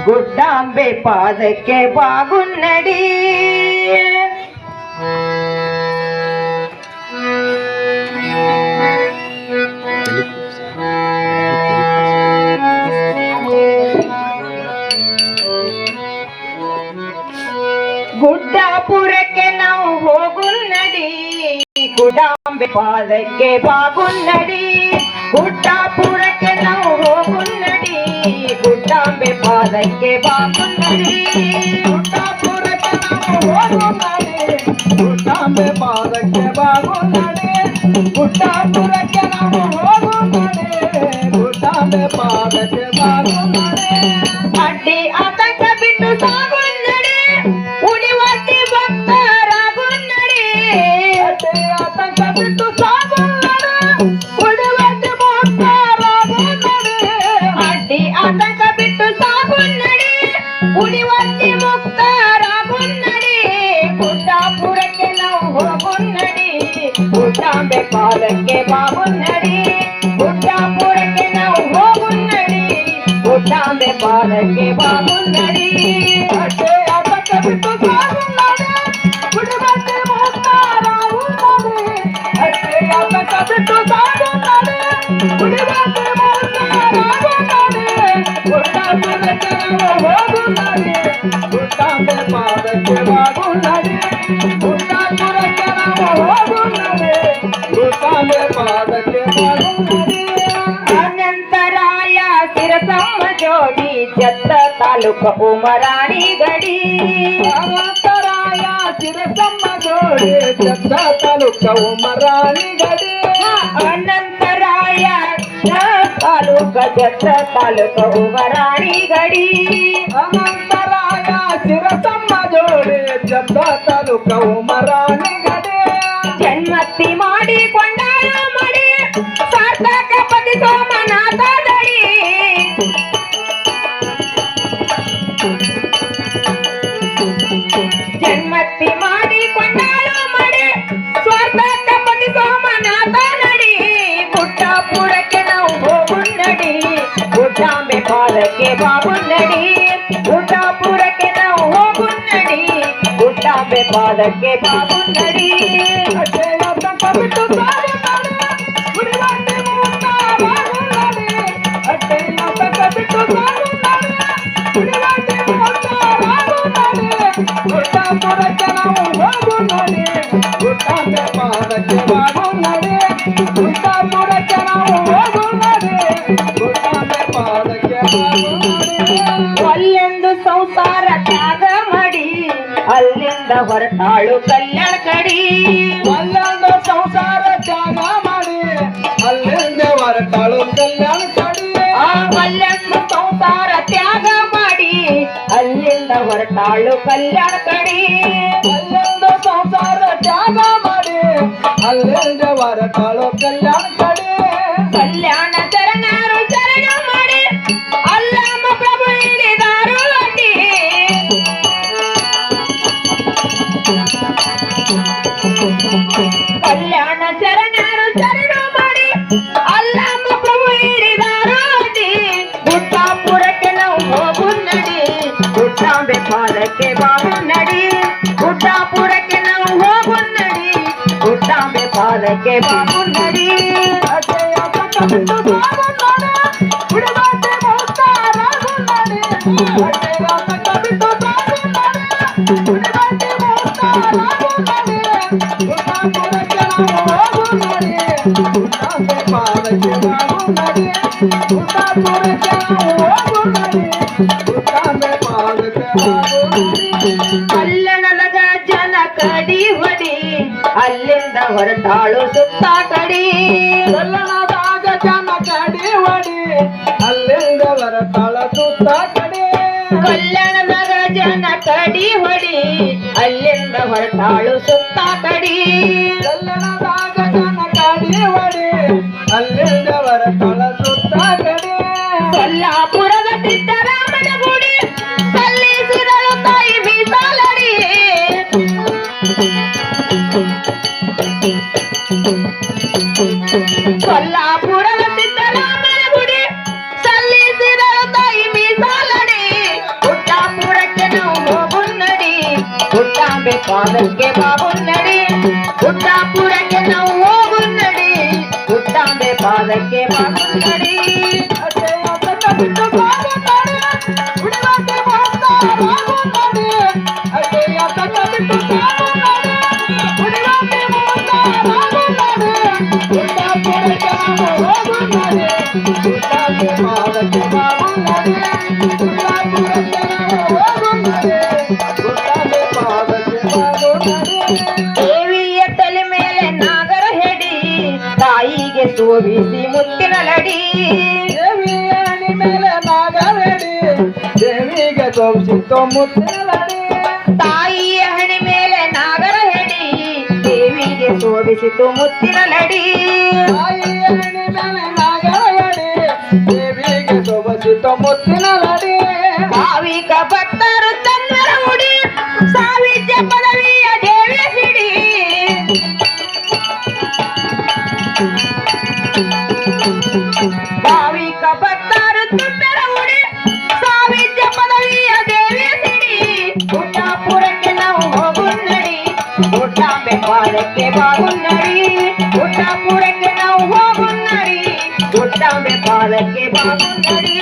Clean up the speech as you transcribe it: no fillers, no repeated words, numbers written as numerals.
ಗುಡ್ಡಾಂಬೆ ಪಾದಕ್ಕೆ ಬಾಗುನ್ನಡಿ ಗುಡ್ಡಾಪುರಕ್ಕೆ ನಾವು ಹೋಗುನ್ನಡಿ ಗುಡ್ಡಾಂಬೆ ಪಾದಕ್ಕೆ ಬಾಗುನ್ನಡಿ ಗುಡ್ಡಾಪುರಕ್ಕೆ ನಾವು ಹೋಗುನ್ನಡಿ ಗುಡ್ಡಾಂಬೆ ಪಾದಕ್ಕೆ ಬಾಗುನ್ನಡಿ ಗುಡ್ಡಾಪುರಕ್ಕೆ ನಾವು ಹೋಗುನ್ನಡಿ ಗುಡ್ಡಾಂಬೆ ಪಾದಕ್ಕೆ ಬಾಗುನ್ನಡಿ ಗುಡ್ಡಾಪುರಕ್ಕೆ ನಾವು ಹೋಗುನ್ನಡಿ ಗುಡ್ಡಾಂಬೆ ಪಾದಕ್ಕೆ ಬಾಗುನ್ನಡಿ ಅಡ್ಡಿ ಆತಂಕ ಬಿಟ್ಟು ಸಾಗುನ್ನಡಿ ಉಳಿವಟ್ಟಿ ಭಕ್ತರಾಗುನ್ನಡಿ ಅಡ್ಡಿ ಆತಂಕ ಬಿಟ್ಟು ಸಾಗುನ್ನಡಿ ಉಳಿವಟ್ಟಿ ಭಕ್ತರಾಗುನ್ನಡಿ ಅಡ್ಡಿ ಆತಂಕ ಬಿಟ್ಟು ಸಾಗುನ್ನಡಿ ಉಳಿವಟ್ಟಿ ಮುಕ್ತರಾಗುನ್ನಡಿ ಗುಡ್ಡಾಪುರಕ್ಕೆ ನಾವು ಹೋಗುನ್ನಡಿ ಗುಡ್ಡಾಂಬೆ ಪಾದಕ್ಕೆ ಬಾಗುನ್ನಡಿ ಗುಡ್ಡಾಪುರಕ್ಕೆ ನಾವು ಹೋಗುನ್ನಡಿ ಗುಡ್ಡಾಂಬೆ ಪಾದಕ್ಕೆ ಬಾಗುನ್ನಡಿ ಅಡ್ಡಿ ಆತಂಕ ಬಿಟ್ಟು ಸಾಗುನ್ನಡಿ ಉಳಿವಟ್ಟಿ ಭಕ್ತರಾಗುನ್ನಡಿ ಅಡ್ಡಿ ಆತಂಕ ಬಿಟ್ಟು ಸಾಗುನ್ನಡಿ ಉಳಿವಟ್ಟಿ ಭಕ್ತರಾಗುನ್ನಡಿ ಗುಡ್ಡಾಪುರಕ್ಕೆ ನಾವು ಹೋಗುನ್ನಡಿ ಗುಡ್ಡಾಂಬೆ ಪಾದಕ್ಕೆ ಬಾಗುನ್ನಡಿ ಗುಡ್ಡಾಪುರಕ್ಕೆ ನಾವು ಹೋಗುನ್ನಡಿ ಗುಡ್ಡಾಂಬೆ ಪಾದಕ್ಕೆ ಬಾಗುನ್ನಡಿ ಅನಂತರಾಯ ಸಿರಸಮ್ಮ ಜೋಡಿ ಜತ್ತ ತಾಲೂಕು ಉಮರಾಣಿ ಗಡಿ ಅನಂತರಾಯ ಸಿರಸಮ್ಮ ಜೋಡಿ ಜತ್ತ ತಾಲೂಕು ಉಮರಾಣಿ ಗಡಿ ಅನಂತರಾಯ ತಾಲೂಕು ಜತ್ತ ತಾಲೂಕು ಉಮರಾಣಿ ಗಡಿ ಅನಂತರಾಯ ಸಿರಸಮ್ಮ ಜೋಡಿ ಜತ್ತ ತಾಲೂಕು ಉಮರಾಣಿ ಗಡಿ ಜನ್ಮತ್ತಿ ಮಾಡಿ ಕೊಂಡಾಳ ಮಾಡಿ ಸಾರ್ಥಕ ಪತಿ ಸೋಮನಾಥ ದಡಿ ಜನ್ಮತ್ತಿ ಮಾಡಿ ಕೊಂಡಾಳ ಮಾಡಿ ಸ್ವಾರ್ಥಕ ಪತಿ ಸೋಮನಾಥ ನಡಿ ಗುಡ್ಡಾಪುರಕ್ಕೆ ನಾವು ಹೋಗುನ್ನಡಿ ಗುಡ್ಡಾಂಬೆ ಪಾದಕ್ಕೆ ಬಾಗುನ್ನಡಿ ಗುಡ್ಡಾಪುರಕ್ಕೆ ನಾವು ಹೋಗುನ್ನಡಿ ಗುಡ್ಡಾಂಬೆ ಪಾದಕ್ಕೆ ಬಾಗುನ್ನಡಿ ಅಡ್ಡಿ ಆತಂಕ ಬಿಟ್ಟು ಸಾಗುನ್ನಡಿ ಉಳಿವಟ್ಟಿ ಭಕ್ತರಾಗುನ್ನಡಿ ಅಡ್ಡಿ ಆತಂಕ ಬಿಟ್ಟು ಸಾಗುನ್ನಡಿ ಉಳಿವಟ್ಟಿ ಭಕ್ತರಾಗುನ್ನಡಿ ಗುಡ್ಡಾಪುರಕ್ಕೆ ನಾವು ಹೋಗುನ್ನಡಿ ಗುಡ್ಡಾಂಬೆ ಪಾದಕ್ಕೆ ಬಾಗುನ್ನಡಿ ಗುಡ್ಡಾಪುರಕ್ಕೆ ನಾವು ಹೋಗುನ್ನಡಿ ಗುಡ್ಡಾಂಬೆ ಪಾದಕ್ಕೆ ಬಾಗುನ್ನಡಿ ಅಲ್ಲೆಂದು ಸಂಸಾರ ತ್ಯಾಗ ಮಾಡಿ ಅಲ್ಲಿಂದ ಹೊರಟಾಳು ಕಲ್ಯಾಣ ಕಡಿ ಅಲ್ಲೊಂದು ಸಂಸಾರ ತ್ಯಾಗ ಮಾಡಿ ಅಲ್ಲಿಂದ ಹೊರಟಾಳು ಕಲ್ಯಾಣ ಕಡಿ ಅಲ್ಲೆಂದು ಸಂಸಾರ ತ್ಯಾಗ ಮಾಡಿ ಅಲ್ಲಿಂದ ಹೊರಟಾಳು ಕಲ್ಯಾಣ ಕಡಿ ಅಲ್ಲೊಂದು ಸಂಸಾರ ತ್ಯಾಗ ಮಾಡಿ ಅಲ್ಲಿಂದ ಹೊರಟಾಳು ಕಲ್ಯಾಣ ಕಡಿ ಕಲ್ಯಾಣ ಶರಣರು ಶರಣ ಮಾಡಿ ಅಲ್ಲಮ್ಮ ಪ್ರಭು ಹಿಡಿದಾರು ಅಡ್ಡಿ ಕಲ್ಯಾಣ ಶರಣರು ಶರಣ ಮಾಡಿ ಅಲ್ಲಮ್ಮ ಪ್ರಭು ಹಿಡಿದಾರು ಅಡ್ಡಿ ಗುಡ್ಡಾಪುರಕ್ಕೆ ನಾವು ಹೋಗುನ್ನಡಿ ಗುಡ್ಡಾಂಬೆ ಪಾದಕ್ಕೆ ಬಾಗುನ್ನಡಿ ಗುಡ್ಡಾಪುರಕ್ಕೆ ನಾವು ಹೋಗುನ್ನಡಿ ಗುಡ್ಡಾಂಬೆ ಪಾದಕ್ಕೆ ಬಾಗುನ್ನಡಿ ಅಡ್ಡಿ ಆತಂಕ ಬಿಟ್ಟು ಸಾಗುನ್ನಡಿ ಉಳಿವಟ್ಟಿ ಭಕ್ತರಾಗುನ್ನಡಿ ಅಡ್ಡಿ ಆತಂಕ ಬಿಟ್ಟು ಸಾಗುನ್ನಡಿ ಉಳಿವಟ್ಟಿ ಭಕ್ತರಾಗುನ್ನಡಿ ಗುಡ್ಡಾಪುರಕ್ಕೆ ನಾವು ಹೋಗುನ್ನಡಿ ಗುಡ್ಡಾಂಬೆ ಪಾದಕ್ಕೆ ಬಾಗುನ್ನಡಿ ಗುಡ್ಡಾಪುರಕ್ಕೆ ನಾವು ಹೋಗುನ್ನಡಿ ಗುಡ್ಡಾಂಬೆ ಪಾದಕ್ಕೆ ಬಾಗುನ್ನಡಿ ಕಲ್ಲಣದ ಜನ ಕಡಿ ಹೊಡಿ ಅಲ್ಲಿಂದ ಹೊರಟಾಳು ಸುತ್ತ ಕಡಿ ಕಲ್ಲಣದಾಗ ಜನ ಕಡಿ ಹೊಡಿ ಅಲ್ಲಿಂದ ಹೊರಟಾಳ ಸುತ್ತ ಕಡಿ ಕಲ್ಯಾಣದಾಗ ಜನ ಕಡಿ ಹೊಡಿ ಅಲ್ಲಿಂದ ಹೊರಟಾಳು ಸುತ್ತ ಕಡಿ ಕಲ್ಲಣದಾಗ ಜನ ಕಡಿ ಹೊಡಿ ಅಲ್ಲಿಂದ ಹೊರಟಾಳ ಸುತ್ತ ಕಡಿ ಕೊಲ್ಲಾಪುರದ ಸಿದ್ದರಾಮನ ಗುಡಿ ಸಲ್ಲಿಸಿದಳು ತಾಯಿ ಮೀಸಾಲಡಿ ಕೊಲ್ಲಾಪುರದ ಸಿದ್ದರಾಮನ ಗುಡಿ ಸಲ್ಲಿಸಿದ ಪಾದಕ್ಕೆ ಬಾಗುನ್ನಡಿ ಗುಡ್ಡಾಪುರಕ್ಕೆ ನಾವು ಹೋಗುನ್ನಡಿ ಗುಡ್ಡಾಂಬೆ ಪಾದಕ್ಕೆ ಬಾಗುನ್ನಡಿ ದೇವಿಯ ತಲೆ ಮೇಲೆ ನಾಗರ ಹೆಡಿ ತಾಯಿಗೆ ಶೋಭಿಸಿ ಮುತ್ತಿನ ಲಡಿ ದೇವಿಯಣಿ ಮೇಲೆ ನಾಗರಡಿ ದೇವಿಗೆ ತೋರಿಸಿತು ಮುತ್ತಲಡಿ ತಾಯಿಯ ಹಣಿ ಮೇಲೆ ನಾಗರ ಹೆಡಿ ದೇವಿಗೆ ಶೋಭಿಸಿತು ಮುತ್ತಿನ ಲಡಿ ತಾಯಿಯಣಿ ಮೇಲೆ ನಾಗರಡಿ ದೇವಿಗೆ ತೋರಿಸಿತು ಮುತ್ತಲಡಿ ಭಾವಿಕ ಭಕ್ತರು ಚಂದ್ರ ಮುಡಿ ಸಾವಿತ್ಯ ಪದವಿಯ ದೇವಿಯ ಸಿಡಿ ಭಾವಿಕ ಭಕ್ತರು ಚಂದ್ರ ಮುಡಿ ಸಾವಿತ್ಯ ಪದವಿಯ ದೇವಿಯ ಸಿಡಿ ಗುಡ್ಡಾಪುರಕ್ಕೆ ನಾವು ಹೋಗುನ್ನಡಿ ಗುಡ್ಡಾಂಬೆ ಪಾದಕ್ಕೆ ಬಾಗುನ್ನಡಿ ಗುಡ್ಡಾಪುರಕ್ಕೆ ನಾವು ಹೋಗುನ್ನಡಿ ಗುಡ್ಡಾಂಬೆ ಪಾದಕ್ಕೆ ಬಾಗುನ್ನಡಿ